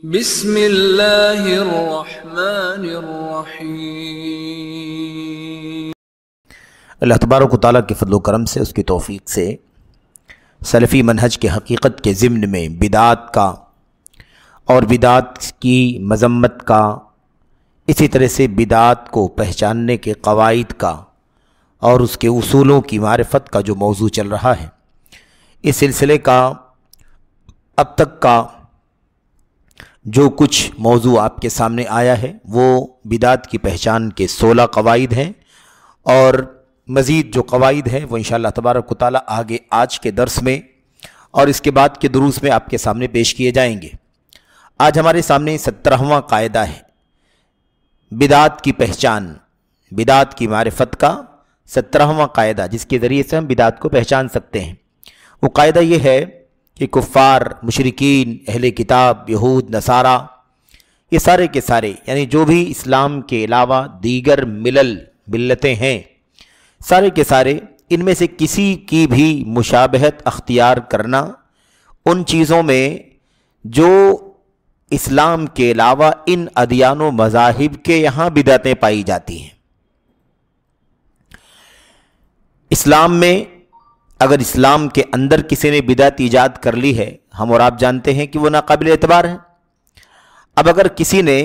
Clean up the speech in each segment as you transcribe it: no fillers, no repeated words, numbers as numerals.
بسم اللہ الرحمن الرحیم۔ اللہ تبارک و تعالیٰ کے فضل و کرم سے، اس کی توفیق سے سلفی منہج کے حقیقت کے ضمن میں بدعات کا اور بدعات کی مذمت کا، اسی طرح سے بدعات کو پہچاننے کے قواعد کا اور اس کے اصولوں کی معرفت کا جو موضوع چل رہا ہے، اس سلسلے کا اب تک کا جو کچھ موضوع آپ کے سامنے آیا ہے وہ بدعات کی پہچان کے 16 قواعد ہیں، اور مزید جو قواعد ہیں وہ انشاءاللہ تبارک و تعالیٰ آگے آج کے درس میں اور اس کے بعد کے دروس میں آپ کے سامنے پیش کیے جائیں گے۔ آج ہمارے سامنے 17واں قاعدہ ہے، بدعات کی پہچان، بدعات کی معرفت کا 17واں قاعدہ، جس کے ذریعے سے ہم بدعات کو پہچان سکتے ہیں۔ وہ قاعدہ یہ ہے کہ کفار، مشرکین، اہل کتاب، یہود، نصارہ، یہ سارے کے سارے، یعنی جو بھی اسلام کے علاوہ دیگر ملتیں ہیں، سارے کے سارے ان میں سے کسی کی بھی مشابہت اختیار کرنا ان چیزوں میں جو اسلام کے علاوہ ان ادیان و مذاہب کے یہاں بدعتیں پائی جاتی ہیں۔ اسلام میں اگر اسلام کے اندر کسی نے بدعت ایجاد کر لی ہے، ہم اور آپ جانتے ہیں کہ وہ ناقابل اعتبار ہے۔ اب اگر کسی نے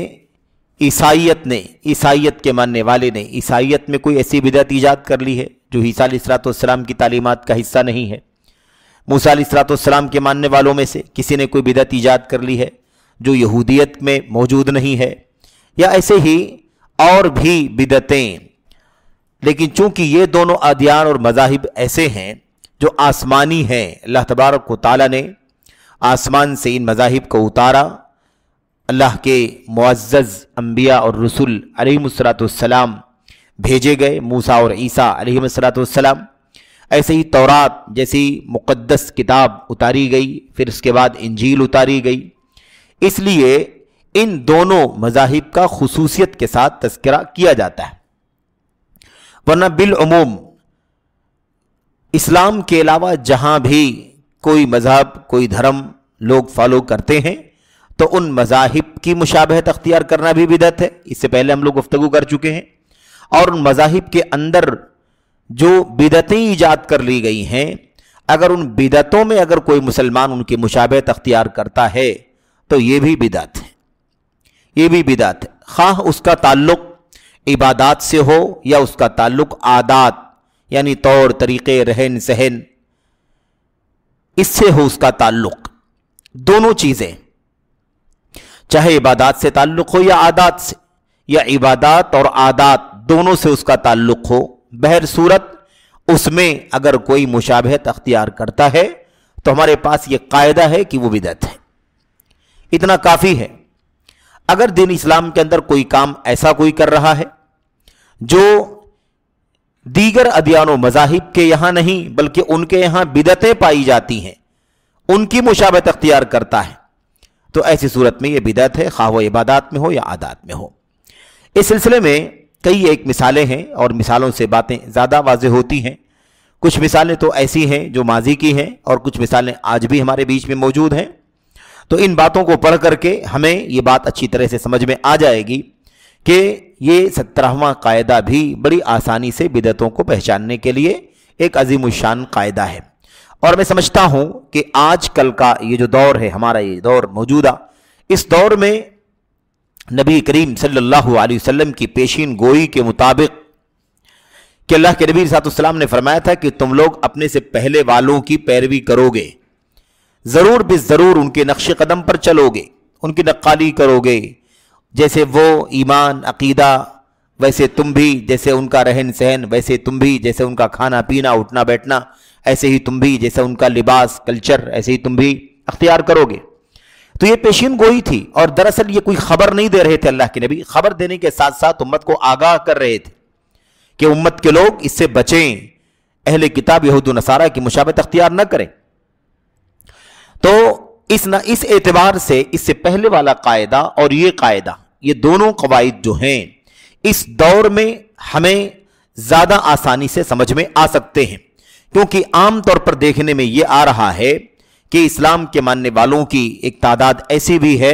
عیسائیت کے ماننے والے نے عیسائیت میں کوئی ایسی بدعت ایجاد کر لی ہے جو عیسیٰ علیہ السلام کی تعلیمات کا حصہ نہیں ہے، موسیٰ علیہ السلام کے ماننے والوں میں سے کسی نے کوئی بدعت ایجاد کر لی ہے جو یہودیت میں موجود نہیں ہے، یا ایسے ہی اور بھی بدعتیں، لیکن چونکہ یہ دونوں ادیان اور مذاہب ایسے ہیں جو آسمانی ہیں، اللہ تبارک و تعالیٰ نے آسمان سے ان مذاہب کو اتارا، اللہ کے معزز انبیاء اور رسول علیہم السلام بھیجے گئے، موسیٰ اور عیسیٰ علیہم السلام، ایسے ہی تورات جیسی مقدس کتاب اتاری گئی، پھر اس کے بعد انجیل اتاری گئی، اس لیے ان دونوں مذاہب کا خصوصیت کے ساتھ تذکرہ کیا جاتا ہے، ورنہ بالعموم اسلام کے علاوہ جہاں بھی کوئی مذہب، کوئی دھرم لوگ فالو کرتے ہیں تو ان مذاہب کی مشابہت اختیار کرنا بھی بدعت ہے، اس سے پہلے ہم لوگ گفتگو کر چکے ہیں، اور ان مذاہب کے اندر جو بدعتیں ایجاد کر لی گئی ہیں، اگر ان بدعتوں میں اگر کوئی مسلمان ان کی مشابہت اختیار کرتا ہے تو یہ بھی بدعت ہے، یہ بھی بدعت ہے، خواہ اس کا تعلق عبادات سے ہو یا اس کا تعلق عادات یعنی طور طریقے، رہن سہن، اس سے ہو اس کا تعلق، دونوں چیزیں، چاہے عبادات سے تعلق ہو یا عادات سے، یا عبادات اور عادات دونوں سے اس کا تعلق ہو، بہر صورت اس میں اگر کوئی مشابہت اختیار کرتا ہے تو ہمارے پاس یہ قاعدہ ہے کہ وہ بدعت ہے۔ اتنا کافی ہے۔ اگر دین اسلام کے اندر کوئی کام ایسا کوئی کر رہا ہے جو دیگر ادیان و مذاہب کے یہاں نہیں بلکہ ان کے یہاں بدعتیں پائی جاتی ہیں، ان کی مشابہت اختیار کرتا ہے، تو ایسی صورت میں یہ بدعت ہے، خواہ وہ عبادات میں ہو یا عادات میں ہو۔ اس سلسلے میں کئی ایک مثالیں ہیں، اور مثالوں سے باتیں زیادہ واضح ہوتی ہیں۔ کچھ مثالیں تو ایسی ہیں جو ماضی کی ہیں، اور کچھ مثالیں آج بھی ہمارے بیچ میں موجود ہیں، تو ان باتوں کو پڑھ کر کے ہمیں یہ بات اچھی طرح سے سمجھ میں آ جائے گی کہ یہ 17واں قاعدہ بھی بڑی آسانی سے بدعتوں کو پہچاننے کے لیے ایک عظیم الشان قاعدہ ہے۔ اور میں سمجھتا ہوں کہ آج کل کا یہ جو دور ہے، ہمارا یہ دور موجودہ، اس دور میں نبی کریم صلی اللہ علیہ وسلم کی پیشین گوئی کے مطابق کہ اللہ کے نبی صلی اللہ علیہ وسلم نے فرمایا تھا کہ تم لوگ اپنے سے پہلے والوں کی پیروی کرو گے، ضرور بالضرور ان کے نقش قدم پر چلو گے، ان کی نقالی کرو گے، جیسے وہ ایمان عقیدہ ویسے تم بھی، جیسے ان کا رہن سہن ویسے تم بھی، جیسے ان کا کھانا پینا اٹھنا بیٹھنا ایسے ہی تم بھی، جیسے ان کا لباس کلچر ایسے ہی تم بھی اختیار کرو گے۔ تو یہ پیشین گوئی تھی، اور دراصل یہ کوئی خبر نہیں دے رہے تھے اللہ کے نبی، خبر دینے کے ساتھ ساتھ امت کو آگاہ کر رہے تھے کہ امت کے لوگ اس سے بچیں، اہل کتاب یہود و نصارہ کی مشابہت اختیار نہ کریں۔ تو اس اعتبار سے اس سے پہلے والا قاعدہ اور یہ قاعدہ، یہ دونوں قواعد جو ہیں اس دور میں ہمیں زیادہ آسانی سے سمجھ میں آ سکتے ہیں، کیونکہ عام طور پر دیکھنے میں یہ آ رہا ہے کہ اسلام کے ماننے والوں کی ایک تعداد ایسی بھی ہے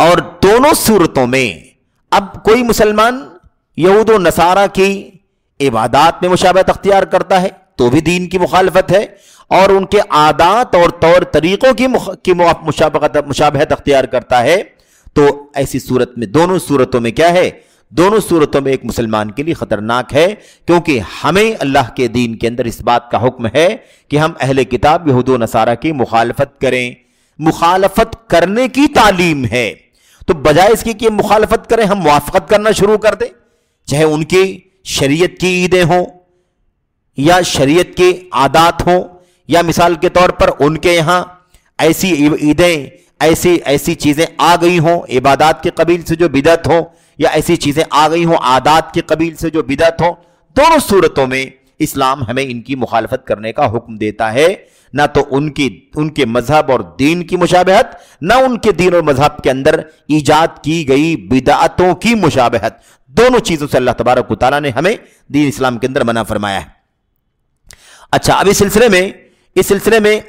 اور دونوں صورتوں میں اب کوئی مسلمان یہود و نصارہ کی عبادات میں مشابہت اختیار کرتا ہے تو بھی دین کی مخالفت ہے، اور ان کے عادات اور طور طریقوں کی مشابہت اختیار کرتا ہے تو ایسی صورت میں دونوں صورتوں میں کیا ہے؟ دونوں صورتوں میں ایک مسلمان کے لیے خطرناک ہے، کیونکہ ہمیں اللہ کے دین کے اندر اس بات کا حکم ہے کہ ہم اہل کتاب یہود و نصارہ کی مخالفت کریں۔ مخالفت کرنے کی تعلیم ہے، تو بجائے اس کی کہ مخالفت کریں ہم موافقت کرنا شروع کر دیں، چاہے ان کی شریعت کی عیدیں ہوں یا شریعت کے عادات ہوں، یا مثال کے طور پر ان کے یہاں ایسی عیدیں ایسی چیزیں آ گئی ہوں عبادات کے قبیل سے جو بدعت ہوں، یا ایسی چیزیں آ گئی ہوں عادات کے قبیل سے جو بدعت ہوں، دونوں صورتوں میں اسلام ہمیں ان کی مخالفت کرنے کا حکم دیتا ہے، نہ تو ان کے مذہب اور دین کی مشابہت، نہ ان کے دین اور مذہب کے اندر ایجاد کی گئی بدعتوں کی مشابہت۔ دونوں چیزوں سے اللہ تبارک و تعالیٰ نے ہمیں دین اسلام کے اندر منع فرمایا ہے۔ اچھا، اب اس سلسلے میں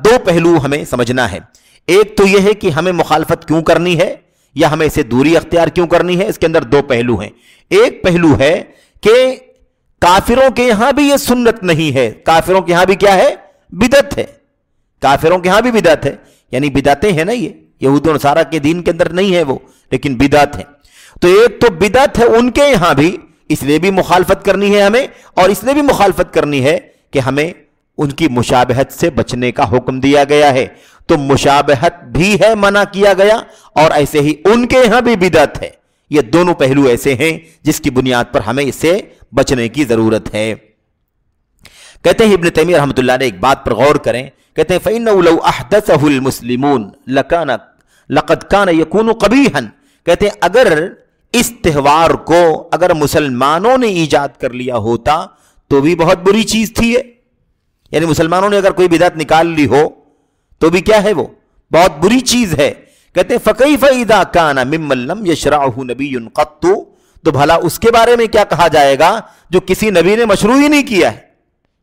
دو پہلو ہمیں سمجھنا ہے۔ ایک تو یہ ہے کہ ہمیں مخالفت کیوں کرنی ہے یا ہمیں اسے دوری اختیار کیوں کرنی ہے، اس کے اندر دو پہلو ہیں۔ ایک پہلو ہے کہ کافروں کے یہاں بھی یہ سنت نہیں ہے، کافروں کے یہاں بھی کیا ہے؟ بدعت ہے۔ کافروں کے ہاں بھی بدعت ہے، یعنی بدعتیں ہیں نا، یہ یہود و نصارہ کے دین کے اندر نہیں ہے وہ، لیکن بدعت ہے۔ تو ایک تو بدعت ہے ان کے یہاں بھی، اس لیے بھی مخالفت کرنی ہے ہمیں، اور اس لیے بھی مخالفت کرنی ہے کہ ہمیں ان کی مشابہت سے بچنے کا حکم دیا گیا ہے۔ تو مشابہت بھی ہے، منع کیا گیا، اور ایسے ہی ان کے یہاں بھی بدعت ہے۔ یہ دونوں پہلو ایسے ہیں جس کی بنیاد پر ہمیں اس سے بچنے کی ضرورت ہے۔ کہتے ہیں ابن تیمیہ رحمۃ اللہ علیہ ایک بات پر غور کریں، کہتے ہیں فَإِنَّهُ لَوْ أَحْدَثَهُ الْمُسْلِمُونَ لَقَدْ كَانَ يَكُونُ قَبِيحًا، کہتے ہیں اگر اس تہوار کو اگر مسلمانوں نے ایجاد کر لیا ہوتا تو بھی بہت بری چیز تھی ہے، یعنی مسلمانوں نے اگر کوئی بدعت نکال لی ہو تو بھی کیا ہے؟ وہ بہت بری چیز ہے۔ کہتے ہیں فَكَيْفَ إِذَا كَانَ مِمَّن لَّمْ يَشْرَعْهُ نَبِيٌّ قَطُّ، تو بھلا اس کے بارے میں کیا کہا جائے گا جو کسی نبی نے مشروع ہی نہیں کیا ہے،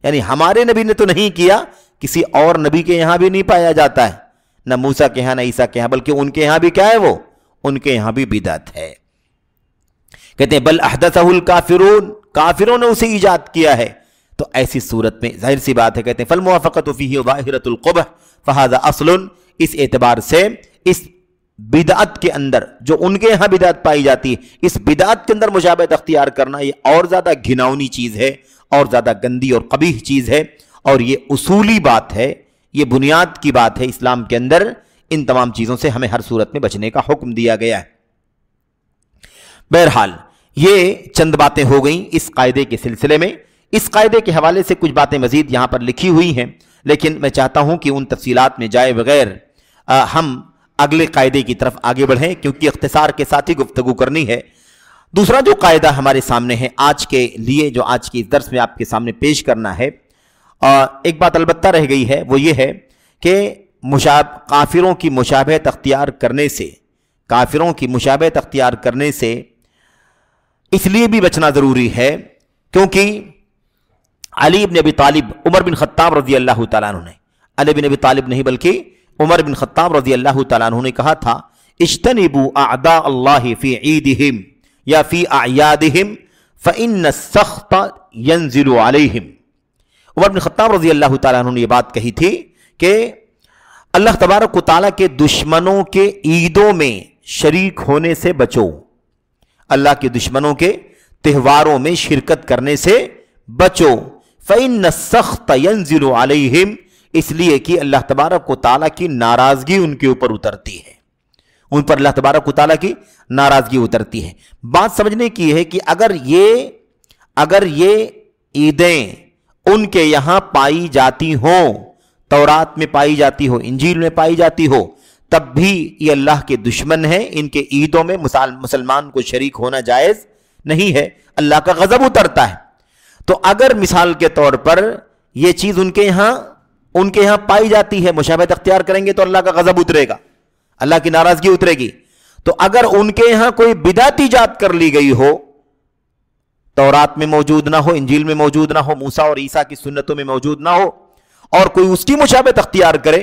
یعنی ہمارے نبی نے تو نہیں کیا، کسی اور نبی کے یہاں بھی نہیں پایا جاتا ہے، نہ موسیٰ کے یہاں نہ عیسیٰ کے یہاں، بلکہ ان کے یہاں بھی کیا ہے؟ وہ ان کے یہاں بھی بدعت ہے۔ کہتے ہیں بل احدثہ الکافرون، کافروں نے اسے ایجاد کیا ہے۔ تو ایسی صورت میں ظاہر سی بات ہے، کہتے ہیں فالموافقۃ فیہ ظاہرۃ القبح فہذا اصل، اس اعتبار سے اس بدعت کے اندر جو ان کے یہاں بدعت پائی جاتی ہے، اس بدعت کے اندر مشابہت اختیار کرنا یہ اور زیادہ گھناؤنی چیز ہے، اور زیادہ گندی اور قبیح چیز ہے، اور یہ اصولی بات ہے، یہ بنیاد کی بات ہے اسلام کے اندر۔ ان تمام چیزوں سے ہمیں ہر صورت میں بچنے کا حکم دیا گیا ہے۔ بہرحال یہ چند باتیں ہو گئیں اس قاعدے کے سلسلے میں۔ اس قاعدے کے حوالے سے کچھ باتیں مزید یہاں پر لکھی ہوئی ہیں، لیکن میں چاہتا ہوں کہ ان تفصیلات میں جائے بغیر ہم اگلے قاعدے کی طرف آگے بڑھیں، کیونکہ اختصار کے ساتھ ہی گفتگو کرنی ہے۔ دوسرا جو قاعدہ ہمارے سامنے ہے آج کے لیے، جو آج کی اس درس میں آپ کے سامنے پیش کرنا ہے، ایک بات البتہ رہ گئی ہے، وہ یہ ہے کہ کافروں کی مشابہت اختیار کرنے سے اس لیے بھی بچنا ضروری ہے کیونکہ علی بن ابی طالب، عمر بن خطاب رضی اللہ تعالیٰ عنہ نے، علی بن ابی طالب نہیں بلکہ عمر بن خطاب رضی اللہ تعالیٰ عنہ نے کہا تھا اجتنبوا اعداء اللہ فی عیدہم یا فی اعیادہم فإن السخط ينزل علیہم۔ عمر بن خطاب رضی اللہ تعالیٰ عنہ نے یہ بات کہی تھی کہ اللہ تبارک و تعالیٰ کے دشمنوں کے عیدوں میں شریک ہونے سے بچو، اللہ کے دشمنوں کے تہواروں میں شرکت کرنے سے بچو۔ فإن السخط ينزل علیہم، اس لیے کہ اللہ تبارک و تعالیٰ کی ناراضگی ان کے اوپر اترتی ہے، ان پر اللہ تبارک و تعالیٰ کی ناراضگی اترتی ہے۔ بات سمجھنے کی ہے کہ اگر یہ عیدیں ان کے یہاں پائی جاتی ہوں، تورات میں پائی جاتی ہو، انجیل میں پائی جاتی ہو، تب بھی یہ اللہ کے دشمن ہیں، ان کے عیدوں میں مسلمان کو شریک ہونا جائز نہیں ہے، اللہ کا غضب اترتا ہے۔ تو اگر مثال کے طور پر یہ چیز ان کے یہاں پائی جاتی ہے، مشابہت اختیار کریں گے تو اللہ کا غضب اترے گا، اللہ کی ناراضگی اترے گی۔ تو اگر ان کے یہاں کوئی بدعت ایجاد کر لی گئی ہو، تورات میں موجود نہ ہو، انجیل میں موجود نہ ہو، موسیٰ اور عیسیٰ کی سنتوں میں موجود نہ ہو، اور کوئی اس کی مشابہت اختیار کرے،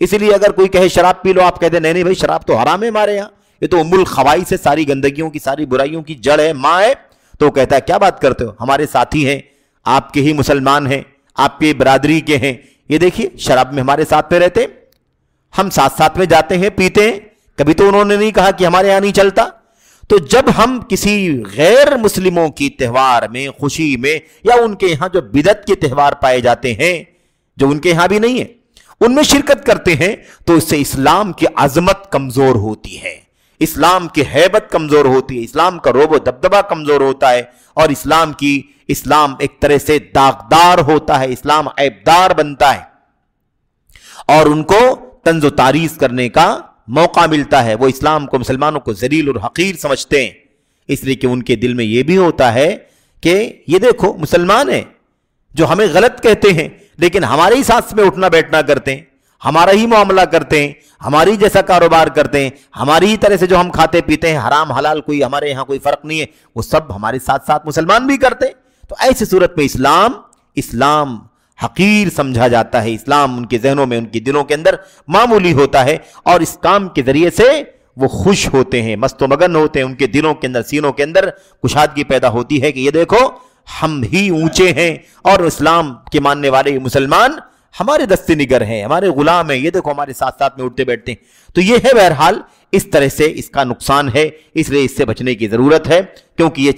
اسی لیے اگر کوئی کہے شراب پی لو، آپ کہتے ہیں نہیں نہیں بھائی شراب تو حرام ہے ہمارے یہاں، یہ تو ام الخبائث سے ساری گندگیوں کی، ساری برائیوں کی جڑ ہے، ماں ہے. تو وہ کہتا ہے کیا بات کرتے ہو، ہمارے ساتھی ہیں، آپ کے ہی مسلمان ہیں، آپ کے برادری کے ہیں، یہ دیکھیے شراب میں ہمارے ساتھ میں رہتے، ہم ساتھ ساتھ میں جاتے ہیں پیتے ہیں، کبھی تو انہوں نے نہیں کہا کہ ہمارے یہاں نہیں چلتا. تو جب ہم کسی غیر مسلموں کی تہوار میں، خوشی میں، یا ان کے یہاں جو بدعت کے تہوار پائے جاتے ہیں جو ان کے یہاں بھی نہیں ہے، ان میں شرکت کرتے ہیں، تو اس سے اسلام کی عظمت کمزور ہوتی ہے، اسلام کی ہیبت کمزور ہوتی ہے، اسلام کا رعب و دبدبہ کمزور ہوتا ہے، اور اسلام ایک طرح سے داغدار ہوتا ہے، اسلام عیبدار بنتا ہے، اور ان کو طنز و تعریض کرنے کا موقع ملتا ہے. وہ اسلام کو، مسلمانوں کو ذلیل اور حقیر سمجھتے ہیں، اس لیے کہ ان کے دل میں یہ بھی ہوتا ہے کہ یہ دیکھو مسلمان ہیں جو ہمیں غلط کہتے ہیں، لیکن ہمارے ہی ساتھ میں اٹھنا بیٹھنا کرتے ہیں، ہمارا ہی معاملہ کرتے ہیں، ہماری جیسا کاروبار کرتے ہیں، ہماری ہی طرح سے جو ہم کھاتے پیتے ہیں، حرام حلال کوئی ہمارے یہاں کوئی فرق نہیں ہے، وہ سب ہمارے ساتھ ساتھ مسلمان بھی کرتے ہیں. تو ایسی صورت میں اسلام حقیر سمجھا جاتا ہے، اسلام ان کے ذہنوں میں، ان کے دلوں کے اندر معمولی ہوتا ہے، اور اس کام کے ذریعے سے وہ خوش ہوتے ہیں، مست و مگن ہوتے ہیں، ان کے دلوں کے اندر، سینوں کے اندر کشادگی پیدا ہوتی ہے کہ یہ دیکھو ہم ہی اونچے ہیں، اور اسلام کے ماننے والے مسلمان ہمارے دستے نگر ہیں، ہمارے غلام ہیں، یہ دیکھو ہمارے ساتھ ساتھ میں اٹھتے بیٹھتے ہیں. تو یہ ہے بہرحال اس طرح سے اس کا نقصان ہے، اس لیے اس سے بچنے کی ضرورت ہے، کیونکہ یہ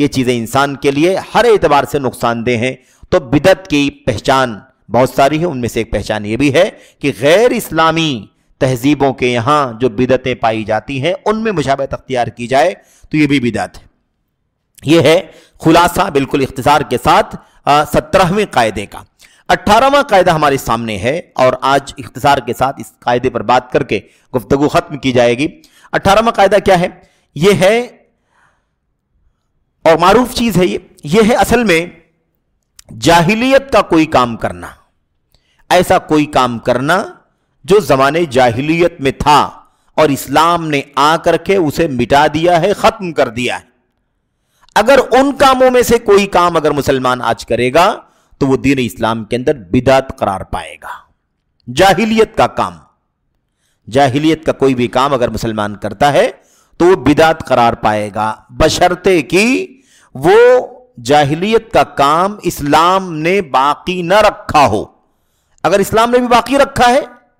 چیزیں انسان کے لیے ہر اعتبار سے نقصان دہ ہیں. تو بدعت کی پہچان بہت ساری ہے، ان میں سے ایک پہچان یہ بھی ہے کہ غیر اسلامی تہذیبوں کے یہاں جو بدعتیں پائی جاتی ہیں ان میں مشابہت اختیار کی جائے تو یہ بھی بدعت ہے. یہ ہے خلاصہ بالکل اختصار کے ساتھ 17ویں قاعدے کا. 18واں قاعدہ ہمارے سامنے ہے، اور آج اختصار کے ساتھ اس قاعدے پر بات کر کے گفتگو ختم کی جائے گی. 18واں قاعدہ کیا ہے؟ یہ ہے، اور معروف چیز ہے یہ ہے اصل میں جاہلیت کا کوئی کام کرنا، ایسا کوئی کام کرنا جو زمانے جاہلیت میں تھا اور اسلام نے آ کر کے اسے مٹا دیا ہے، ختم کر دیا ہے. اگر ان کاموں میں سے کوئی کام اگر مسلمان آج کرے گا تو وہ دین اسلام کے اندر بدعت قرار پائے گا. جاہلیت کا کام، جاہلیت کا کوئی بھی کام اگر مسلمان کرتا ہے تو وہ بدعت قرار پائے گا، بشرطے کہ وہ جاہلیت کا کام اسلام نے باقی نہ رکھا ہو. اگر اسلام نے بھی باقی رکھا ہے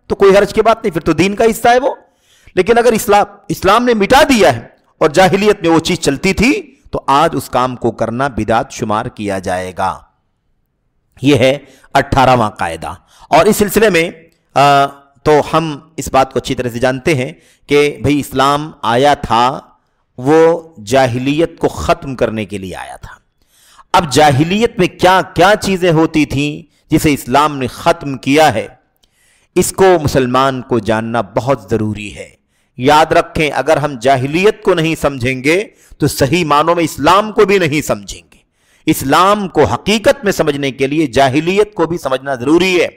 تو کوئی حرج کی بات نہیں، پھر تو دین کا حصہ ہے وہ. لیکن اگر اسلام نے مٹا دیا ہے اور جاہلیت میں وہ چیز چلتی تھی تو آج اس کام کو کرنا بدعت شمار کیا جائے گا. یہ ہے 18واں قاعدہ. اور اس سلسلے میں تو ہم اس بات کو اچھی طرح سے جانتے ہیں کہ بھئی اسلام آیا تھا وہ جاہلیت کو ختم کرنے کے لیے آیا تھا. اب جاہلیت میں کیا کیا چیزیں ہوتی تھیں جسے اسلام نے ختم کیا ہے، اس کو مسلمان کو جاننا بہت ضروری ہے. یاد رکھیں، اگر ہم جاہلیت کو نہیں سمجھیں گے تو صحیح معنوں میں اسلام کو بھی نہیں سمجھیں گے. اسلام کو حقیقت میں سمجھنے کے لیے جاہلیت کو بھی سمجھنا ضروری ہے،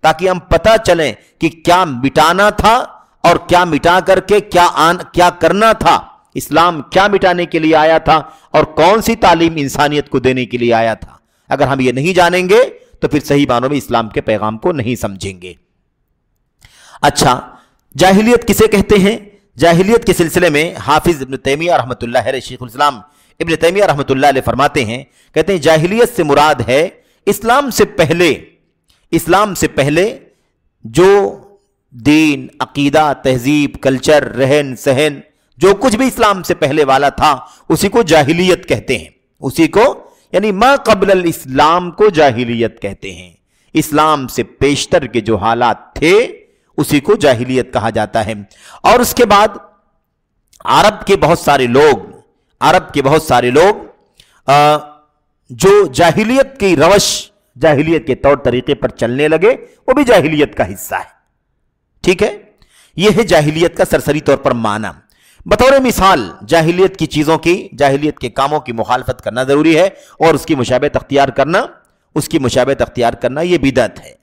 تاکہ ہم پتہ چلیں کہ کیا مٹانا تھا اور کیا مٹا کر کے کیا کرنا تھا. اسلام کیا مٹانے کے لیے آیا تھا اور کون سی تعلیم انسانیت کو دینے کے لیے آیا تھا. اگر ہم یہ نہیں جانیں گے تو پھر صحیح معنوں میں اسلام کے پیغام کو نہیں سمجھیں گے. اچھا، جاہلیت کسے کہتے ہیں؟ جاہلیت کے سلسلے میں حافظ ابن تیمیہ رحمۃ اللہ علیہ، شیخ الاسلام ابن تیمیہ رحمۃ اللہ علیہ فرماتے ہیں، کہتے ہیں جاہلیت سے مراد ہے اسلام سے پہلے جو دین، عقیدہ، تہذیب، کلچر، رہن سہن، جو کچھ بھی اسلام سے پہلے والا تھا اسی کو جاہلیت کہتے ہیں. اسی کو یعنی ما قبل الاسلام کو جاہلیت کہتے ہیں. اسلام سے پیشتر کے جو حالات تھے اسی کو جاہلیت کہا جاتا ہے. اور اس کے بعد عرب کے بہت سارے لوگ جو جاہلیت کی روش، جاہلیت کے طور طریقے پر چلنے لگے، وہ بھی جاہلیت کا حصہ ہے. ٹھیک ہے، یہ ہے جاہلیت کا سرسری طور پر معنی. بطور مثال جاہلیت کی چیزوں کی، جاہلیت کے کاموں کی مخالفت کرنا ضروری ہے، اور اس کی مشابہت اختیار کرنا یہ بدعت ہے.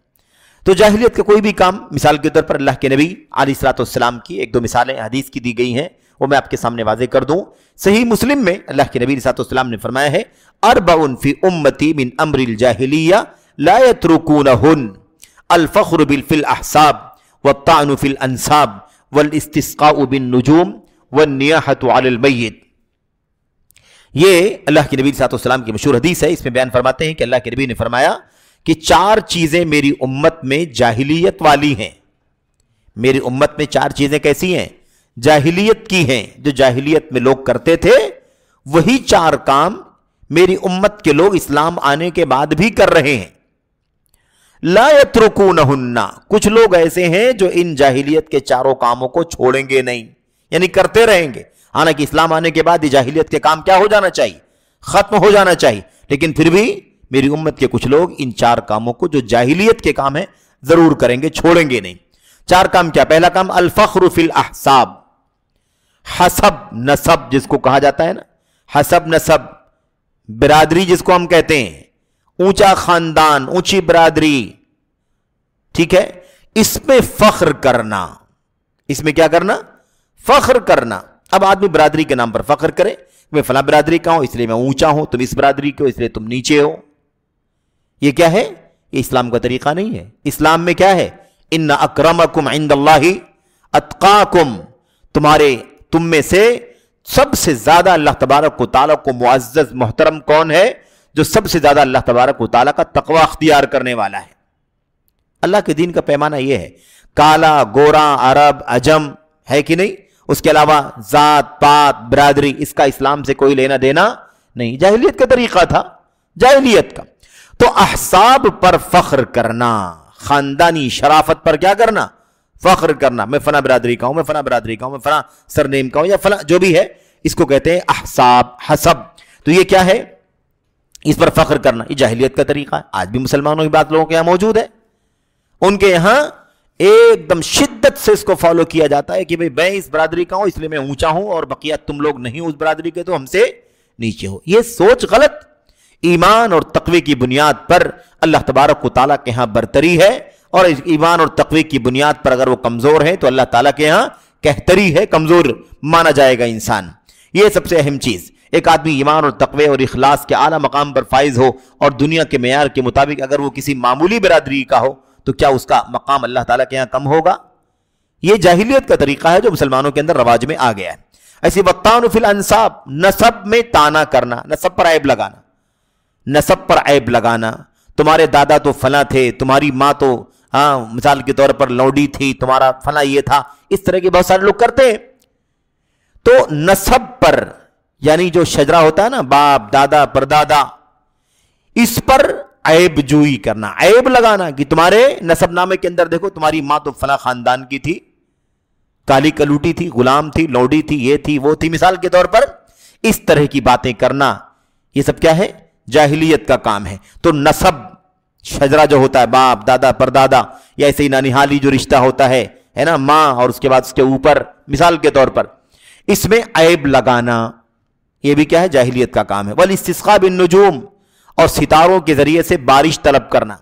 تو جاہلیت کا کوئی بھی کام، مثال کے طور پر اللہ کے نبی علیہ الصلوۃ والسلام کی 1-2 مثالیں حدیث کی دی گئی ہیں، وہ میں آپ کے سامنے واضح کر دوں. صحیح مسلم میں اللہ کے نبی علیہ الصلوۃ والسلام نے فرمایا ہے، اربع فی امتی من امر الجاہلیہ لا یترکونہن الفخر بالفی الاحساب والطعن في الانساب والاستسقاء بالنجوم والنياحة على المیت. یہ اللہ کے نبی صلی اللہ علیہ وسلم کی مشہور حدیث ہے. اس میں بیان فرماتے ہیں کہ اللہ کے نبی نے فرمایا کہ 4 چیزیں میری امت میں جاہلیت والی ہیں. میری امت میں 4 چیزیں کیسی ہیں؟ جاہلیت کی ہیں. جو جاہلیت میں لوگ کرتے تھے وہی 4 کام میری امت کے لوگ اسلام آنے کے بعد بھی کر رہے ہیں. لا یترکونہن، کچھ لوگ ایسے ہیں جو ان جاہلیت کے 4 کاموں کو چھوڑیں گے نہیں، یعنی کرتے رہیں گے. حالانکہ اسلام آنے کے بعد یہ جاہلیت کے کام کیا ہو جانا چاہیے؟ ختم ہو جانا چاہیے. لیکن پھر بھی میری امت کے کچھ لوگ ان 4 کاموں کو جو جاہلیت کے کام ہیں ضرور کریں گے، چھوڑیں گے نہیں. 4 کام کیا؟ پہلا کام الفخر فی الاحساب، حسب نسب جس کو کہا جاتا ہے نا، حسب نسب، برادری جس کو ہم کہتے ہیں، اونچا خاندان، اونچی برادری، ٹھیک ہے، اس میں فخر کرنا. اس میں کیا کرنا؟ فخر کرنا. اب آدمی برادری کے نام پر فخر کرے، میں فلاں برادری کا ہوں اس لیے میں اونچا ہوں، تم اس برادری کے ہو اس لیے تم نیچے ہو. یہ کیا ہے؟ یہ اسلام کا طریقہ نہیں ہے. اسلام میں کیا ہے؟ ان اکرمکم عند اللہ اتقاکم، تم میں سے سب سے زیادہ اللہ تبارک و تعالیٰ کو معزز محترم کون ہے؟ جو سب سے زیادہ اللہ تبارک و تعالیٰ کا تقوی اختیار کرنے والا ہے. اللہ کے دین کا پیمانہ یہ ہے. کالا، گورا، عرب، عجم ہے کہ نہیں؟ اس کے علاوہ ذات پات برادری، اس کا اسلام سے کوئی لینا دینا نہیں. جاہلیت کا طریقہ تھا، جاہلیت کا. تو احساب پر فخر کرنا، خاندانی شرافت پر کیا کرنا؟ فخر کرنا. میں فلاں برادری کا ہوں، میں فلاں برادری کا ہوں، میں فلاں سرنیم کا ہوں، یا فلاں جو بھی ہے، اس کو کہتے ہیں احساب، حسب. تو یہ کیا ہے؟ اس پر فخر کرنا. یہ جاہلیت کا طریقہ ہے. آج بھی مسلمانوں کی بات لوگوں کے یہاں موجود ہے. ان کے یہاں ایک دم شدت سے اس کو فالو کیا جاتا ہے کہ میں اس برادری کا ہوں اس لیے میں اونچا ہوں، اور بقیہ تم لوگ نہیں اس برادری کے تو ہم سے نیچے ہو. یہ سوچ غلط. ایمان اور تقوی کی بنیاد پر اللہ تبارک و تعالیٰ کے ہاں برتری ہے، اور ایمان اور تقوی کی بنیاد پر اگر وہ کمزور ہیں تو اللہ تعالیٰ کے ہاں کہتری ہے، کمزور مانا جائے گا انسان. یہ سب سے اہم چیز. ایک آدمی ایمان اور تقوی اور اخلاص کے اعلیٰ مقام پر فائز ہو اور دنیا کے معیار کے مطابق اگر وہ کسی معمولی برادری کا ہو تو کیا اس کا مقام اللہ تعالیٰ کے یہاں کم ہوگا؟ یہ جاہلیت کا طریقہ ہے جو مسلمانوں کے اندر رواج میں آ گیا ہے. ایسی والطعن فی الانساب، نسب میں تانا کرنا، نسب پر عیب لگانا. نسب پر عیب لگانا، تمہارے دادا تو فلاں تھے، تمہاری ماں تو مثال کے طور پر لوڈی تھی، تمہارا فلاں یہ تھا. اس طرح کے بہت سارے لوگ کرتے ہیں. تو نسب پر، یعنی جو شجرہ ہوتا ہے نا، باپ دادا پردادا، اس پر عیب جوئی کرنا، عیب لگانا کہ تمہارے نسب نامے کے اندر دیکھو تمہاری ماں تو فلاں خاندان کی تھی، کالی کلوٹی تھی، غلام تھی، لوڈی تھی، یہ تھی وہ تھی، مثال کے طور پر. اس طرح کی باتیں کرنا یہ سب کیا ہے؟ جاہلیت کا کام ہے. تو نسب شجرہ جو ہوتا ہے، باپ دادا پردادا، یا ایسے ہی نانیحالی جو رشتہ ہوتا ہے نا، ماں اور اس کے بعد اس کے اوپر، مثال کے طور پر اس میں عیب لگانا، یہ بھی کیا ہے؟ جاہلیت کا کام ہے. والاستسقاء بالنجوم، اور ستاروں کے ذریعے سے بارش طلب کرنا.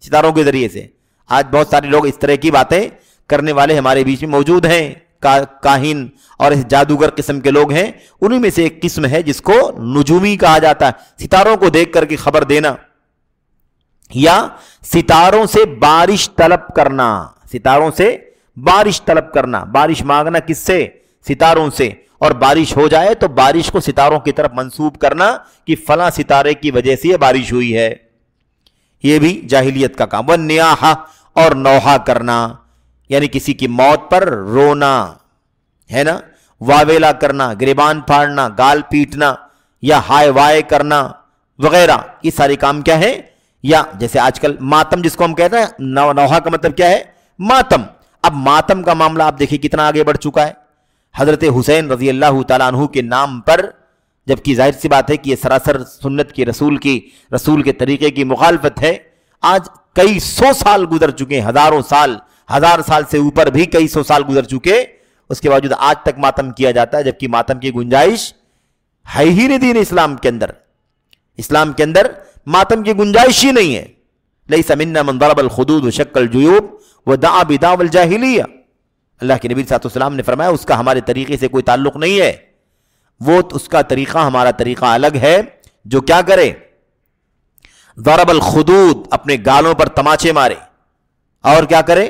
ستاروں کے ذریعے سے آج بہت سارے لوگ اس طرح کی باتیں کرنے والے ہمارے بیچ میں موجود ہیں. کاہن اور جادوگر قسم کے لوگ ہیں. انہی میں سے ایک قسم ہے جس کو نجومی کہا جاتا ہے، ستاروں کو دیکھ کر کے خبر دینا یا ستاروں سے بارش طلب کرنا. ستاروں سے بارش طلب کرنا، بارش مانگنا کس سے؟ ستاروں سے. اور بارش ہو جائے تو بارش کو ستاروں کی طرف منسوب کرنا کہ فلاں ستارے کی وجہ سے یہ بارش ہوئی ہے. یہ بھی جاہلیت کا کام. والنیاحہ، اور نوحہ کرنا، یعنی کسی کی موت پر رونا ہے نا، واویلا کرنا، گریبان پھاڑنا، گال پیٹنا یا ہائے وائے کرنا وغیرہ. یہ سارے کام کیا ہے؟ یا جیسے آج کل ماتم جس کو ہم کہتے ہیں، نوحہ کا مطلب کیا ہے؟ ماتم. اب ماتم کا معاملہ آپ دیکھیں کتنا آگے بڑھ چکا ہے. حضرت حسین رضی اللہ تعالیٰ عنہ کے نام پر، جبکہ ظاہر سی بات ہے کہ یہ سراسر سنت کی رسول کے طریقے کی مخالفت ہے. آج کئی سو سال گزر چکے، ہزاروں سال، 1000 سال سے اوپر بھی کئی سو سال گزر چکے، اس کے باوجود آج تک ماتم کیا جاتا ہے، جبکہ ماتم کی گنجائش ہے ہی نہیں دین اسلام کے اندر. اسلام کے اندر ماتم کی گنجائش ہی نہیں ہے. لیس منا من ضرب الخدود وشق الجیوب ودعا بدعوى الجاہلیہ. اللہ کے نبی صلی اللہ علیہ وسلم نے فرمایا اس کا ہمارے طریقے سے کوئی تعلق نہیں ہے. وہ اس کا طریقہ ہمارا طریقہ الگ ہے، جو کیا کرے؟ ضرب الخدود، اپنے گالوں پر تماچے مارے، اور کیا کرے؟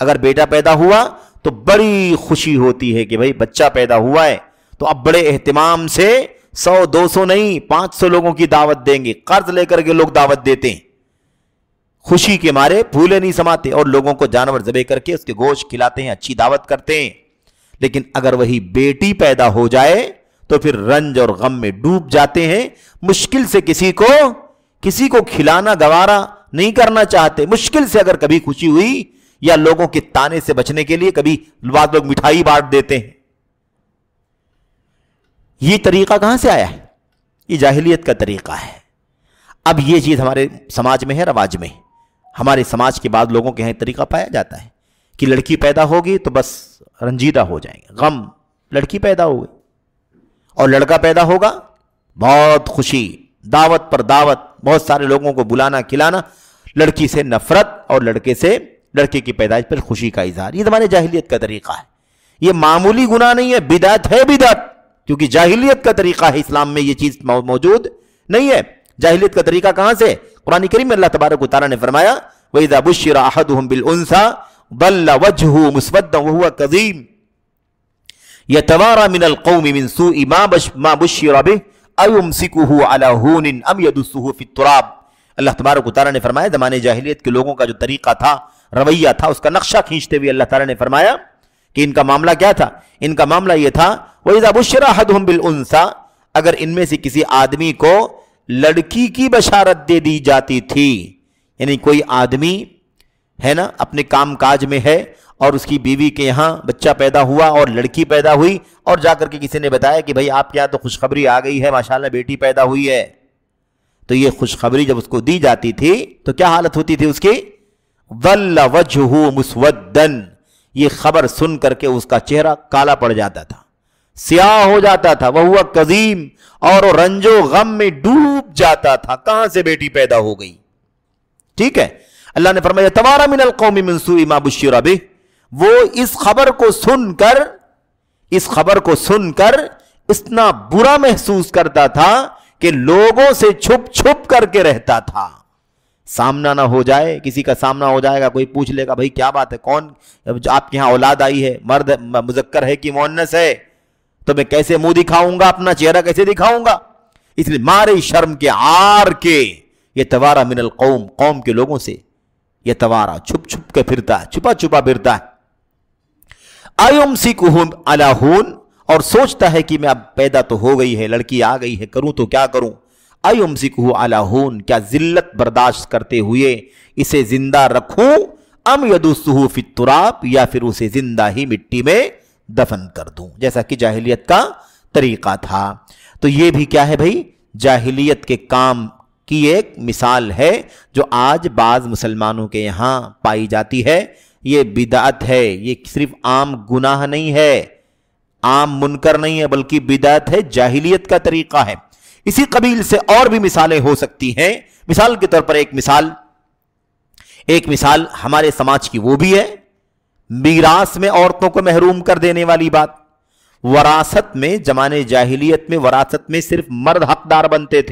اگر بیٹا پیدا ہوا تو بڑی خوشی ہوتی ہے کہ بھائی بچہ پیدا ہوا ہے، تو اب بڑے اہتمام سے 100-200 نہیں 500 لوگوں کی دعوت دیں گے، قرض لے کر کے لوگ دعوت دیتے ہیں، خوشی کے مارے پھولے نہیں سماتے، اور لوگوں کو جانور ذبح کر کے اس کے گوشت کھلاتے ہیں، اچھی دعوت کرتے ہیں۔ لیکن اگر وہی بیٹی پیدا ہو جائے تو پھر رنج اور غم میں ڈوب جاتے ہیں، مشکل سے کسی کو کھلانا گوارا نہیں کرنا چاہتے، مشکل سے اگر کبھی خوشی ہوئی یا لوگوں کے تانے سے بچنے کے لیے کبھی بعض لوگ مٹھائی بانٹ دیتے ہیں۔ یہ طریقہ کہاں سے آیا ہے؟ یہ جاہلیت کا طریقہ ہے۔ اب یہ چیز ہمارے سماج میں ہے، رواج میں، ہمارے سماج کے بعد لوگوں کے یہاں طریقہ پایا جاتا ہے کہ لڑکی پیدا ہوگی تو بس رنجیدہ ہو جائیں گے، غم، لڑکی پیدا ہو گئی، اور لڑکا پیدا ہوگا بہت خوشی، دعوت پر دعوت، بہت سارے لوگوں کو بلانا کھلانا، لڑکی سے نفرت اور لڑکے کی پیدائش پر خوشی کا اظہار۔ یہ زمانے جاہلیت کا طریقہ ہے، یہ معمولی گناہ نہیں ہے، بدعت ہے، بدعت، کیونکہ جاہلیت کا طریقہ ہے، اسلام میں یہ چیز موجود نہیں ہے۔ جاہلیت کا طریقہ کہاں سے؟ قرآن کریم میں اللہ تبارک و تعالیٰ نے فرمایا وَإِذَا بُشِّرَ أَحَدُهُمْ بِالْأُنثَىٰ ظَلَّ وَجْهُهُ مُسْوَدًّا وَهُوَ كَظِيمٌ يَتَوَارَىٰ مِنَ الْقَوْمِ مِنْ سُوءِ مَا بُشِّرَ بِهِ أَيُمْسِكُهُ عَلَىٰ هُونٍ أَمْ يَدُسُّهُ فِي التُّرَابِ۔ اللہ تبارک و تعالیٰ نے فرمایا زمانے جاہلیت کے لوگوں کا جو طریقہ تھا، رویہ تھا، اس کا نقشہ کھینچتے ہوئے اللہ تعالیٰ نے فرمایا کہ ان کا معاملہ کیا تھا؟ ان کا معاملہ یہ تھا وَإِذَا بُشِّرَ أَحَدُهُمْ بِالْأُنثَىٰ، اگر ان میں سے کسی آدمی کو لڑکی کی بشارت دے دی جاتی تھی، یعنی کوئی آدمی ہے نا اپنے کام کاج میں ہے اور اس کی بیوی کے یہاں بچہ پیدا ہوا اور لڑکی پیدا ہوئی، اور جا کر کے کسی نے بتایا کہ بھائی آپ کے یہاں تو خوشخبری آ گئی ہے، ماشاءاللہ بیٹی پیدا ہوئی ہے، تو یہ خوشخبری جب اس کو دی جاتی تھی تو کیا حالت ہوتی تھی اس کی؟ ظل وجہہ مسودن، یہ خبر سن کر کے اس کا چہرہ کالا پڑ جاتا تھا، سیاہ ہو جاتا تھا، وہو کظیم، اور رنج و غم میں ڈوب جاتا تھا، کہاں سے بیٹی پیدا ہو گئی؟ ٹھیک ہے، اللہ نے فرمایا توارا من القوم من سوء ما بشر بہ، وہ اس خبر کو سن کر اتنا برا محسوس کرتا تھا کہ لوگوں سے چھپ چھپ کر کے رہتا تھا، سامنا نہ ہو جائے، کسی کا سامنا ہو جائے گا، کوئی پوچھ لے گا بھائی کیا بات ہے، کون آپ کے ہاں اولاد آئی ہے، مرد مذکر ہے کہ مؤنث ہے، تو میں کیسے منہ دکھاؤں گا، اپنا چہرہ کیسے دکھاؤں گا؟ اس لیے مارے شرم کے، عار کے، یہ توارا من القوم، قوم کے لوگوں سے یہ توارا چھپ چھپ کے پھرتا ہے، چھپا چھپا پھرتا ہے، ایمسکہم علی ہون، اور سوچتا ہے کہ میں اب پیدا تو ہو گئی ہے، لڑکی آ گئی ہے، کروں تو کیا کروں؟ ایمسکہ علی ہون، کیا ذلت برداشت کرتے ہوئے اسے زندہ رکھوں، ام یدسہ فی التراب، یا پھر اسے زندہ ہی مٹی میں دفن کر دوں، جیسا کہ جاہلیت کا طریقہ تھا۔ تو یہ بھی کیا ہے بھائی؟ جاہلیت کے کام کی ایک مثال ہے جو آج بعض مسلمانوں کے یہاں پائی جاتی ہے۔ یہ بدعت ہے، یہ صرف عام گناہ نہیں ہے، عام منکر نہیں ہے، بلکہ بدعت ہے، جاہلیت کا طریقہ ہے۔ اسی قبیل سے اور بھی مثالیں ہو سکتی ہیں۔ مثال کے طور پر ایک مثال ہمارے سماج کی وہ بھی ہے، میراث میں عورتوں کو محروم کر دینے والی بات۔ وراثت میں، زمانے جاہلیت میں وراثت میں صرف مرد حقدار بنتے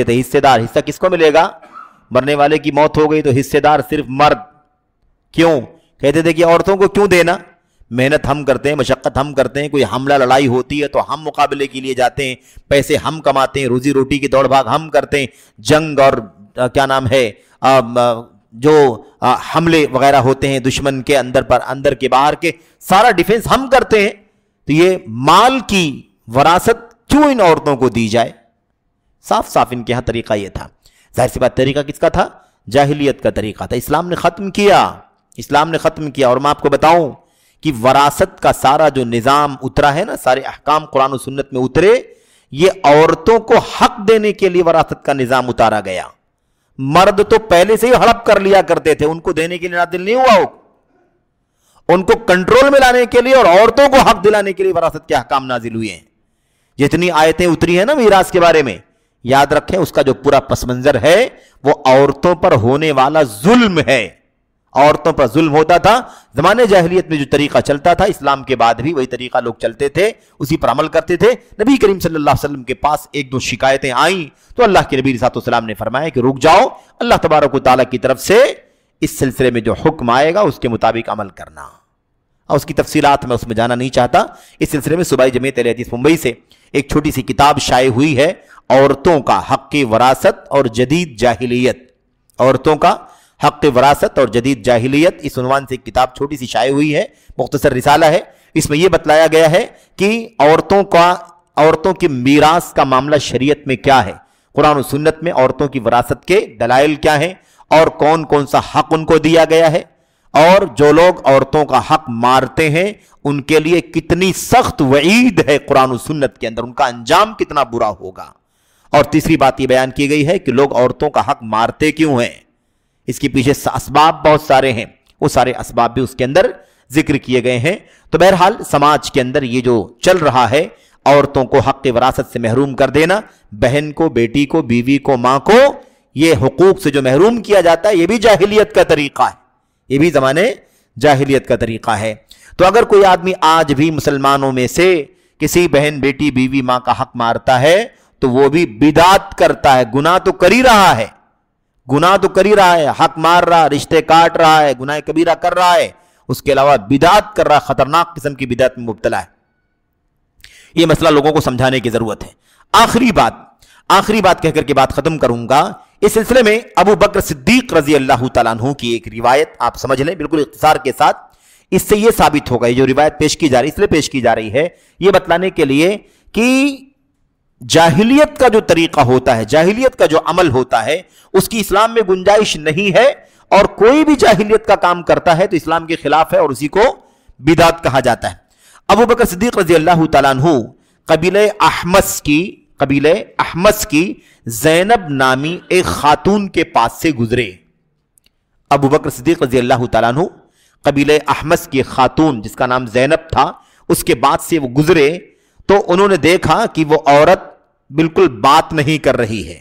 تھے، حصے دار۔ حصہ کس کو ملے گا؟ مرنے والے کی موت ہو گئی تو حصے دار صرف مرد۔ کیوں؟ کہتے تھے کہ عورتوں کو کیوں دینا، محنت ہم کرتے ہیں، مشقت ہم کرتے ہیں، کوئی حملہ لڑائی ہوتی ہے تو ہم مقابلے کے لیے جاتے ہیں، پیسے ہم کماتے ہیں، روزی روٹی کی دوڑ بھاگ ہم کرتے ہیں، جنگ اور کیا نام ہے جو حملے وغیرہ ہوتے ہیں دشمن کے اندر کے باہر کے، سارا ڈیفنس ہم کرتے ہیں، تو یہ مال کی وراثت کیوں ان عورتوں کو دی جائے؟ صاف صاف ان کے ہاں طریقہ یہ تھا۔ ظاہر سی بات، طریقہ کس کا تھا؟ جاہلیت کا طریقہ تھا۔ اسلام نے ختم کیا، اور میں آپ کو بتاؤں کہ وراثت کا سارا جو نظام اترا ہے نا، سارے احکام قرآن و سنت میں اترے، یہ عورتوں کو حق دینے کے لیے وراثت کا نظام اتارا گیا۔ مرد تو پہلے سے ہی ہڑپ کر لیا کرتے تھے، ان کو دینے کے لیے نازل نہیں ہوا ہو، ان کو کنٹرول میں لانے کے لیے اور عورتوں کو حق دلانے کے لیے وراثت کے احکام نازل ہوئے ہیں۔ جتنی آیتیں اتری ہیں نا میراث کے بارے میں، یاد رکھیں اس کا جو پورا پس منظر ہے وہ عورتوں پر ہونے والا ظلم ہے۔ عورتوں پر ظلم ہوتا تھا، زمانے جاہلیت میں جو طریقہ چلتا تھا، اسلام کے بعد بھی وہی طریقہ لوگ چلتے تھے، اسی پر عمل کرتے تھے۔ نبی کریم صلی اللہ علیہ وسلم کے پاس ایک دو شکایتیں آئیں تو اللہ کے نبی صلی اللہ علیہ وسلم نے فرمایا کہ رک جاؤ، اللہ تبارک و تعالیٰ کی طرف سے اس سلسلے میں جو حکم آئے گا اس کے مطابق عمل کرنا، اور اس کی تفصیلات میں اس میں جانا نہیں چاہتا۔ اس سلسلے میں صوبائی جمعیت اہل حدیث ممبئی سے ایک چھوٹی سی کتاب شائع ہوئی ہے، عورتوں کا حق وراثت اور جدید جاہلیت۔ عورتوں کا حق وراثت اور جدید جاہلیت، اس عنوان سے ایک کتاب چھوٹی سی شائع ہوئی ہے، مختصر رسالہ ہے۔ اس میں یہ بتلایا گیا ہے کہ عورتوں کی میراث کا معاملہ شریعت میں کیا ہے، قرآن و سنت میں عورتوں کی وراثت کے دلائل کیا ہیں، اور کون کون سا حق ان کو دیا گیا ہے، اور جو لوگ عورتوں کا حق مارتے ہیں ان کے لیے کتنی سخت وعید ہے قرآن و سنت کے اندر، ان کا انجام کتنا برا ہوگا۔ اور تیسری بات یہ بیان کی گئی ہے کہ لوگ عورتوں کا حق مارتے کیوں ہیں، اس کے پیچھے اسباب بہت سارے ہیں، وہ سارے اسباب بھی اس کے اندر ذکر کیے گئے ہیں۔ تو بہرحال سماج کے اندر یہ جو چل رہا ہے، عورتوں کو حق وراثت سے محروم کر دینا، بہن کو، بیٹی کو، بیوی کو، ماں کو، یہ حقوق سے جو محروم کیا جاتا ہے، یہ بھی جاہلیت کا طریقہ ہے، یہ بھی زمانے جاہلیت کا طریقہ ہے۔ تو اگر کوئی آدمی آج بھی مسلمانوں میں سے کسی بہن، بیٹی، بیوی، ماں کا حق مارتا ہے تو وہ بھی بدعت کرتا ہے، گناہ تو کر ہی رہا ہے، گناہ تو کر ہی رہا ہے، حق مار رہا، رشتے کاٹ رہا ہے، گناہ کبیرہ کر رہا ہے، اس کے علاوہ بدعت کر رہا ہے، خطرناک قسم کی بدعت میں مبتلا ہے۔ یہ مسئلہ لوگوں کو سمجھانے کی ضرورت ہے۔ آخری بات کہہ کر کے بات ختم کروں گا۔ اس سلسلے میں ابو بکر صدیق رضی اللہ تعالیٰ عنہ کی ایک روایت آپ سمجھ لیں بالکل اختصار کے ساتھ۔ اس سے یہ ثابت ہوگا، یہ جو روایت پیش کی جا رہی ہے، اس لیے پیش کی جا رہی ہے یہ بتلانے کے لیے کہ جاہلیت کا جو طریقہ ہوتا ہے، جاہلیت کا جو عمل ہوتا ہے، اس کی اسلام میں گنجائش نہیں ہے، اور کوئی بھی جاہلیت کا کام کرتا ہے تو اسلام کے خلاف ہے اور اسی کو بدعت کہا جاتا ہے۔ ابو بکر صدیق رضی اللہ تعالیٰ عنہ قبیلہ احمس کی زینب نامی ایک خاتون کے پاس سے گزرے۔ ابو بکر صدیق رضی اللہ تعالیٰ عنہ قبیلہ احمس کی خاتون جس کا نام زینب تھا، اس کے بعد سے وہ گزرے تو انہوں نے دیکھا کہ وہ عورت بالکل بات نہیں کر رہی ہے،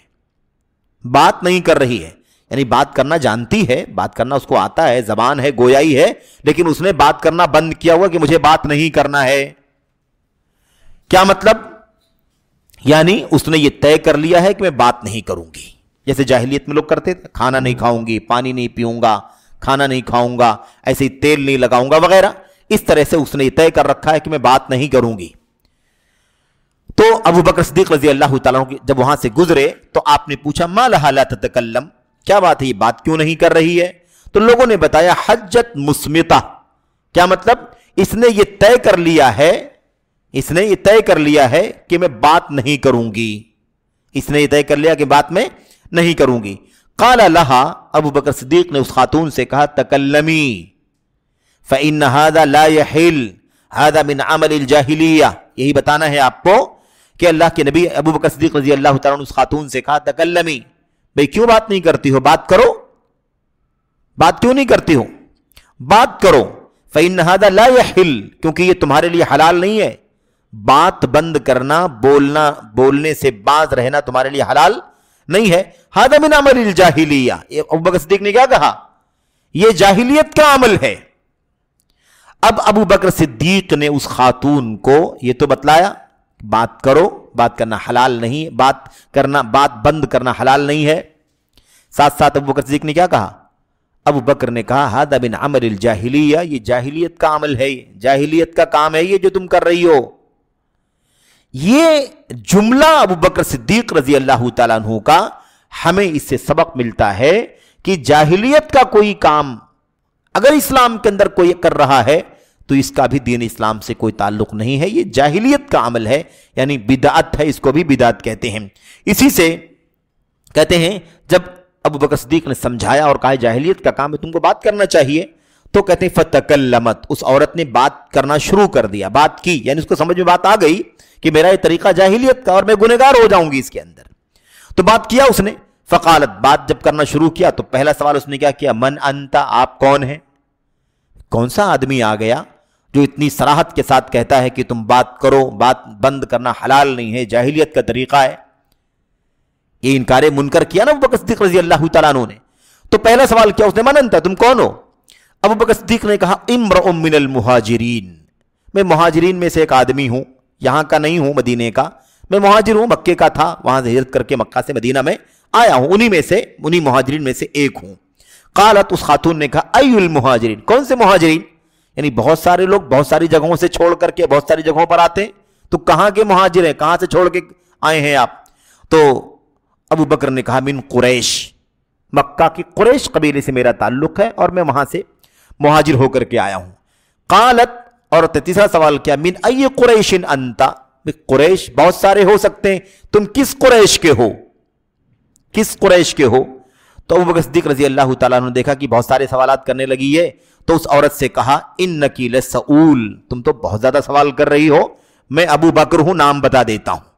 یعنی بات کرنا جانتی ہے، بات کرنا اس کو آتا ہے، زبان ہے، گویائی ہے، لیکن اس نے بات کرنا بند کیا ہوا کہ مجھے بات نہیں کرنا ہے۔ کیا مطلب؟ یعنی اس نے یہ طے کر لیا ہے کہ میں بات نہیں کروں گی، جیسے جاہلیت میں لوگ کرتے تھے، کھانا نہیں کھاؤں گی، پانی نہیں پیوں گا، کھانا نہیں کھاؤں گا، ایسے ہی تیل نہیں لگاؤں گا وغیرہ، اس طرح سے اس نے یہ طے کر رکھا ہے کہ میں بات نہیں کروں گی۔ تو ابو بکر صدیق رضی اللہ تعالیٰ عنہ جب وہاں سے گزرے تو آپ نے پوچھا ما لہا لا تتکلم، کیا بات ہے، یہ بات کیوں نہیں کر رہی ہے؟ تو لوگوں نے بتایا حجت مسمتہ، کیا مطلب؟ اس نے یہ طے کر لیا ہے کہ میں بات نہیں کروں گی، اس نے یہ طے کر لیا کہ بات میں نہیں کروں گی۔ قال لہا، ابو بکر صدیق نے اس خاتون سے کہا تکلمی فإن هذا لا يحل هذا من عمل الجاہلیہ، یہی بتانا ہے آپ کو کہ اللہ کے نبی ابو بکر صدیق رضی اللہ تعالیٰ عنہ اس خاتون سے کہا تکلمی، بھئی کیوں بات نہیں کرتی ہو، بات کرو، بات کیوں نہیں کرتی ہو، بات کرو۔ فإن هذا لا يحل، کیونکہ یہ تمہارے لیے حلال نہیں ہے، بات بند کرنا، بولنے سے باز رہنا تمہارے لیے حلال نہیں ہے۔ هذا من عمل الجاہلیہ، ابو بکر صدیق نے کیا کہا؟ یہ جاہلیت کا عمل ہے۔ اب ابو بکر صدیق نے اس خاتون کو یہ تو بتلایا بات کرو، بات کرنا حلال نہیں، بات بند کرنا حلال نہیں ہے، ساتھ ساتھ ابو بکر صدیق نے کیا کہا؟ ابو بکر نے کہا ہذا من عمل الجاہلیہ، یہ جاہلیت کا عمل ہے، جاہلیت کا کام ہے یہ جو تم کر رہی ہو۔ یہ جملہ ابو بکر صدیق رضی اللہ تعالیٰ عنہ کا ہمیں اس سے سبق ملتا ہے کہ جاہلیت کا کوئی کام اگر اسلام کے اندر کوئی کر رہا ہے تو اس کا بھی دین اسلام سے کوئی تعلق نہیں ہے، یہ جاہلیت کا عمل ہے، یعنی بدعت ہے، اس کو بھی بدعت کہتے ہیں۔ اسی سے کہتے ہیں جب ابو بکر صدیق نے سمجھایا اور کہا جاہلیت کا کام ہے، تم کو بات کرنا چاہیے، تو کہتے ہیں فتکلمت، اس عورت نے بات کرنا شروع کر دیا، بات کی، یعنی اس کو سمجھ میں بات آ گئی کہ میرا یہ طریقہ جاہلیت کا اور میں گنہگار ہو جاؤں گی اس کے اندر، تو بات کیا اس نے۔ فقالت، بات جب کرنا شروع کیا تو پہلا سوال اس نے کیا کیا؟ من انت، آپ کون ہیں؟ کون سا آدمی آ گیا جو اتنی صراحت کے ساتھ کہتا ہے کہ تم بات کرو، بات بند کرنا حلال نہیں ہے، جاہلیت کا طریقہ ہے۔ یہ انکار منکر کیا نا ابو بکر صدیق رضی اللہ تعالیٰ عنہ نے، تو پہلا سوال کیا اس نے؟ من انت، تم کون ہو؟ ابو بکر صدیق نے کہا امرؤ من المہاجرین، میں مہاجرین میں سے ایک آدمی ہوں، یہاں کا نہیں ہوں، مدینے کا، میں مہاجر ہوں، مکے کا تھا، وہاں سے ہجرت کر کے مکہ سے مدینہ میں آیا ہوں، انہی مہاجرین میں سے ایک ہوں۔ قالت اس خاتون نے کہا ایل مہاجرین، کون سے مہاجرین؟ یعنی بہت سارے لوگ بہت ساری جگہوں سے چھوڑ کر کے بہت ساری جگہوں پر آتے ہیں، تو کہاں کے مہاجر ہیں، کہاں سے چھوڑ کے آئے ہیں آپ؟ تو ابو بکر نے کہا من قریش، مکہ کی قریش قبیلے سے میرا تعلق ہے اور میں وہاں سے مہاجر ہو کر کے آیا ہوں۔ قالت، اور تیسرا سوال کیا، من ای قریش انت، قریش بہت سارے ہو سکتے ہیں، تم کس قریش کے ہو، کس قریش کے ہو؟ تو ابو بکر صدیق رضی اللہ تعالیٰ عنہ نے دیکھا کہ بہت سارے سوالات کرنے لگی ہے، تو اس عورت سے کہا انکی لسؤول، تم تو بہت زیادہ سوال کر رہی ہو، میں ابو بکر ہوں، نام بتا دیتا ہوں،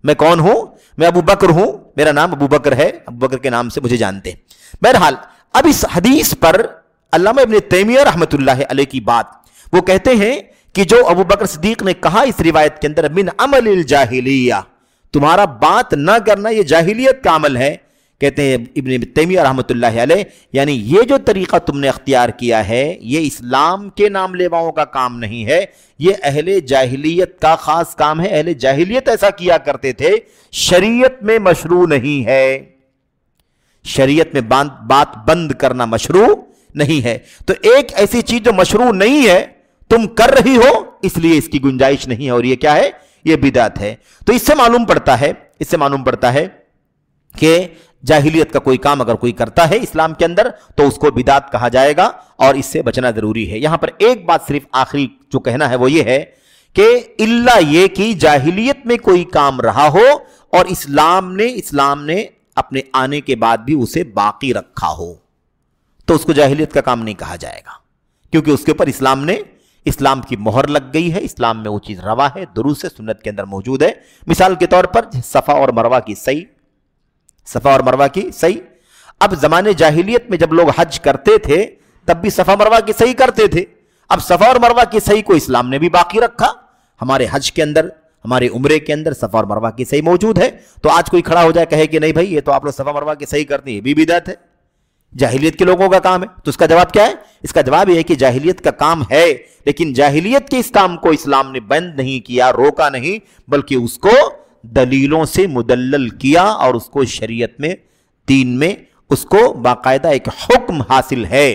میں کون ہوں؟ میں ابو بکر ہوں، میرا نام ابو بکر ہے، ابو بکر کے نام سے مجھے جانتے ہیں۔ بہرحال اب اس حدیث پر علامہ ابن تیمیہ رحمۃ اللہ علیہ کی بات، وہ کہتے ہیں کہ جو ابو بکر صدیق نے کہا اس روایت کے اندر من عمل الجاہلیہ، تمہارا بات نہ کرنا یہ جاہلیت کا عمل ہے، کہتے ہیں ابن تیمیہ رحمۃ اللہ علیہ، یعنی یہ جو طریقہ تم نے اختیار کیا ہے یہ اسلام کے نام لیواؤں کا کام نہیں ہے، یہ اہل جاہلیت کا خاص کام ہے، اہل جاہلیت ایسا کیا کرتے تھے، شریعت میں مشروع نہیں ہے، شریعت میں بات بند کرنا مشروع نہیں ہے۔ تو ایک ایسی چیز جو مشروع نہیں ہے تم کر رہی ہو، اس لیے اس کی گنجائش نہیں ہے، اور یہ کیا ہے؟ یہ بدعت ہے۔ تو اس سے معلوم پڑتا ہے کہ جاہلیت کا کوئی کام اگر کوئی کرتا ہے اسلام کے اندر تو اس کو بدعت کہا جائے گا، اور اس سے بچنا ضروری ہے۔ یہاں پر ایک بات صرف آخری جو کہنا ہے وہ یہ ہے کہ الا یہ کہ جاہلیت میں کوئی کام رہا ہو اور اسلام نے اپنے آنے کے بعد بھی اسے باقی رکھا ہو، تو اس کو جاہلیت کا کام نہیں کہا جائے گا، کیونکہ اس کے اوپر اسلام کی مہر لگ گئی ہے، اسلام میں وہ چیز روا ہے، دروس سنت کے اندر موجود ہے۔ مثال کے طور پر صفا اور مروہ کی صحیح، اب زمانے جاہلیت میں جب لوگ حج کرتے تھے تب بھی صفا مروہ کی صحیح کرتے تھے، اب صفا اور مروہ کی صحیح کو اسلام نے بھی باقی رکھا، ہمارے حج کے اندر، ہمارے عمرے کے اندر صفا اور مروہ کی صحیح موجود ہے۔ تو آج کوئی کھڑا ہو جائے کہے کہ نہیں بھائی یہ تو آپ لوگ صفا مروہ کی صحیح کرتے ہیں، یہ بھی بدعت ہے، جاہلیت کے لوگوں کا کام ہے، تو اس کا جواب کیا ہے؟ اس کا جواب یہ ہے کہ جاہلیت کا کام ہے، لیکن جاہلیت کے اس کام کو اسلام نے بند نہیں کیا، روکا نہیں، بلکہ اس کو دلیلوں سے مدلل کیا، اور اس کو شریعت میں، دین میں اس کو باقاعدہ ایک حکم حاصل ہے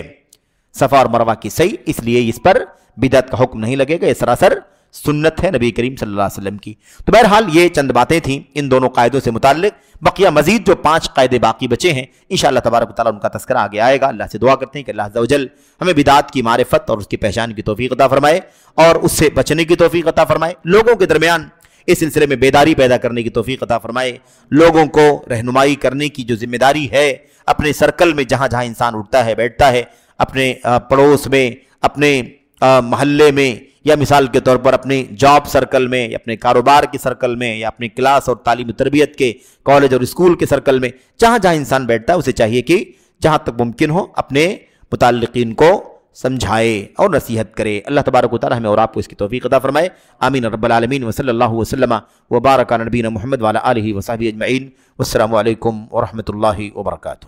صفا اور مروہ کی صحیح، اس لیے اس پر بدعت کا حکم نہیں لگے گا، یہ سراسر سنت ہے نبی کریم صلی اللہ علیہ وسلم کی۔ تو بہرحال یہ چند باتیں تھیں ان دونوں قاعدوں سے متعلق، بقیہ مزید جو 5 قاعدے باقی بچے ہیں انشاءاللہ تبارک و تعالیٰ ان کا تذکرہ آگے آئے گا۔ اللہ سے دعا کرتے ہیں کہ اللہ عز و جل ہمیں بدعات کی معرفت اور اس کی پہچان کی توفیق عطا فرمائے، اور اس سے بچنے کی توفیق عطا فرمائے، لوگوں کے درمیان اس سلسلے میں بیداری پیدا کرنے کی توفیق عطا فرمائے، لوگوں کو رہنمائی کرنے کی جو ذمہ داری ہے، اپنے سرکل میں جہاں جہاں انسان اٹھتا ہے بیٹھتا ہے، اپنے پڑوس میں، اپنے محلے میں، یا مثال کے طور پر اپنے جاب سرکل میں، یا اپنے کاروبار کے سرکل میں، یا اپنے کلاس اور تعلیم و تربیت کے کالج اور اسکول کے سرکل میں، جہاں جہاں انسان بیٹھتا ہے اسے چاہیے کہ جہاں تک ممکن ہو اپنے متعلقین کو سمجھائے اور نصیحت کرے۔ اللہ تبارک و تعالی ہمیں اور آپ کو اس کی توفیق عطا فرمائے، آمین رب العالمین، وصلی اللہ وسلم وبارک علی نبینا محمد وعلی آلہ وصحبہ اجمعین، والسلام علیکم ورحمۃ اللہ وبرکاتہ۔